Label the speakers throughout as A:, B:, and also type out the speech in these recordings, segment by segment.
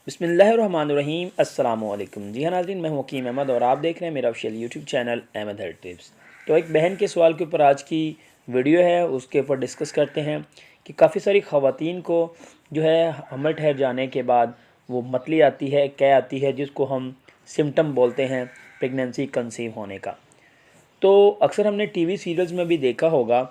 A: बिस्मिल्लाहिर्रहमानिर्रहीम अस्सलाम वालेकुम। जी हाँ नाज़रीन, मैं हूं वकीम अहमद और आप देख रहे हैं मेरा official YouTube channel Ahmad health tips. तो एक बहन के सवाल के ऊपर आज की वीडियो है, उसके ऊपर डिस्कस करते हैं कि काफ़ी सारी ख़वातीन को जो है हमल ठहर जाने के बाद वो मतली आती है, कै आती है, जिसको हम सिम्टम बोलते हैं प्रेगनेंसी कंसीव होने का। तो अक्सर हमने टीवी सीरियल्स में भी देखा होगा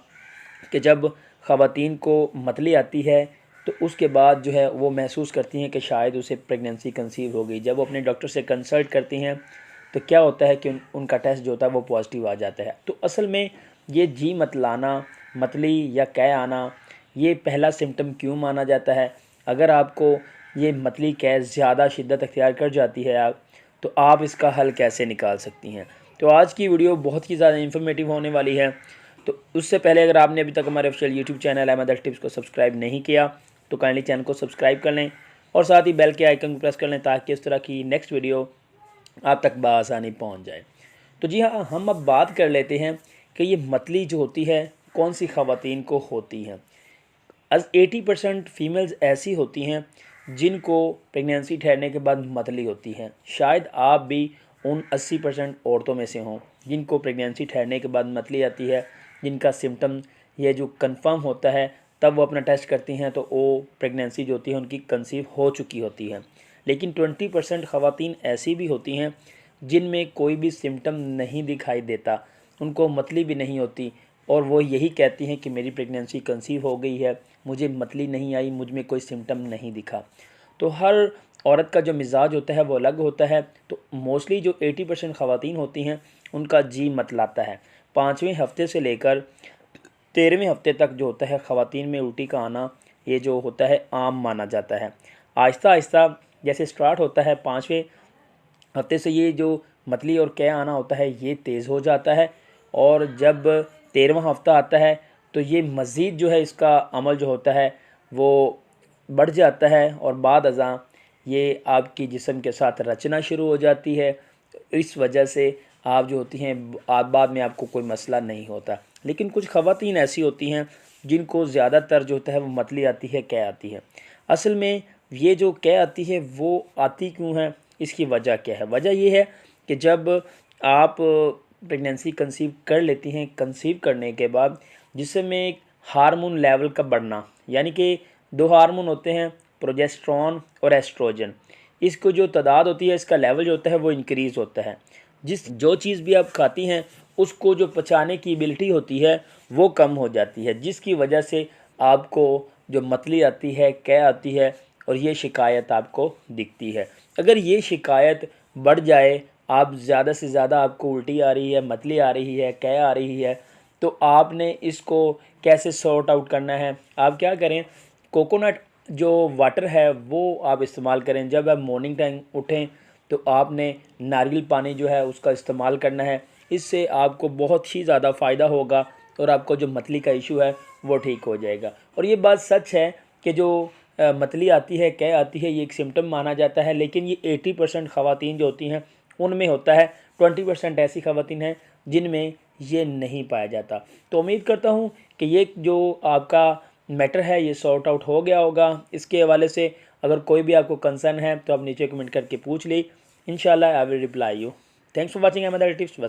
A: कि जब ख़वातीन को मतली आती है तो उसके बाद जो है वो महसूस करती हैं कि शायद उसे प्रेगनेंसी कंसीव हो गई। जब वो अपने डॉक्टर से कंसल्ट करती हैं तो क्या होता है कि उनका टेस्ट जो होता है वो पॉजिटिव आ जाता है। तो असल में ये जी मतलाना, मतली या कै आना, ये पहला सिम्टम क्यों माना जाता है? अगर आपको ये मतली कै ज़्यादा शिद्दत अख्तियार कर जाती है तो आप इसका हल कैसे निकाल सकती हैं? तो आज की वीडियो बहुत ही ज़्यादा इन्फॉर्मेटिव होने वाली है। तो उससे पहले अगर आपने अभी तक हमारे official YouTube channel Ahmad health tips को सब्सक्राइब नहीं किया तो काइंडली चैनल को सब्सक्राइब कर लें और साथ ही बेल के आइकन को प्रेस कर लें ताकि इस तरह की नेक्स्ट वीडियो आप तक बआसानी पहुंच जाए। तो जी हाँ, हम अब बात कर लेते हैं कि ये मतली जो होती है कौन सी ख़वातीन को होती हैं। 80% फ़ीमेल्स ऐसी होती हैं जिनको प्रेगनेंसी ठहरने के बाद मतली होती है। शायद आप भी उन 80% औरतों में से हों जिनको प्रेगनेंसी ठहरने के बाद मतली आती है, जिनका सिम्टम ये जो कंफर्म होता है तब वो अपना टेस्ट करती हैं तो वो प्रेगनेंसी जो होती है उनकी कंसीव हो चुकी होती है। लेकिन 20% ख़वातीन ऐसी भी होती हैं जिनमें कोई भी सिम्टम नहीं दिखाई देता, उनको मतली भी नहीं होती और वो यही कहती हैं कि मेरी प्रेगनेंसी कंसीव हो गई है, मुझे मतली नहीं आई, मुझ में कोई सिम्टम नहीं दिखा। तो हर औरत का जो मिजाज होता है वो अलग होता है। तो मोस्टली जो 80% ख़वातीन होती हैं उनका जी मतलाता है। 5वें हफ्ते से लेकर 13वें हफ्ते तक जो होता है ख़वातीन में उल्टी का आना ये जो होता है आम माना जाता है। आहिस्ता आहिस्ता जैसे स्टार्ट होता है 5वें हफ्ते से ये जो मतली और कै आना होता है ये तेज़ हो जाता है और जब 13वां हफ्ता आता है तो ये मज़ीद जो है इसका अमल जो होता है वो बढ़ जाता है और बाद अज़ां ये आपकी जिस्म के साथ रचना शुरू हो जाती है। इस वजह से आप जो होती हैं आप बाद में आपको कोई मसला नहीं होता। लेकिन कुछ ख़वातीन ऐसी होती हैं जिनको ज़्यादातर जो होता है वो मतली आती है, कै आती है। असल में ये जो कै आती है वो आती क्यों है, इसकी वजह क्या है? वजह ये है कि जब आप प्रेगनेंसी कंसीव कर लेती हैं, कंसीव करने के बाद जिसमें एक हार्मोन लेवल का बढ़ना, यानी कि दो हार्मोन होते हैं प्रोजेस्टेरॉन और एस्ट्रोजन, इसको जो तादाद होती है इसका लेवल जो होता है वो इंक्रीज़ होता है। जो चीज़ भी आप खाती हैं उसको जो पचाने की एबिलिटी होती है वो कम हो जाती है, जिसकी वजह से आपको जो मतली आती है, कै आती है और ये शिकायत आपको दिखती है। अगर ये शिकायत बढ़ जाए, आप ज़्यादा से ज़्यादा आपको उल्टी आ रही है, मतली आ रही है, कै आ रही है, तो आपने इसको कैसे सॉर्ट आउट करना है? आप क्या करें, कोकोनट जो वाटर है वो आप इस्तेमाल करें। जब आप मॉर्निंग टाइम उठें तो आपने नारियल पानी जो है उसका इस्तेमाल करना है। इससे आपको बहुत ही ज़्यादा फ़ायदा होगा और आपको जो मतली का इशू है वो ठीक हो जाएगा। और ये बात सच है कि जो मतली आती है, कै आती है, ये एक सिम्टम माना जाता है, लेकिन ये 80% ख़वातीन जो होती हैं उनमें होता है। 20% ऐसी ख़वातीन हैं जिनमें ये नहीं पाया जाता। तो उम्मीद करता हूँ कि ये जो आपका मैटर है ये सॉर्ट आउट हो गया होगा। इसके हवाले से अगर कोई भी आपको कंसर्न है तो आप नीचे कमेंट करके पूछ ली। इंशाल्लाह I will reply you. Thanks for watching Ahmad tips.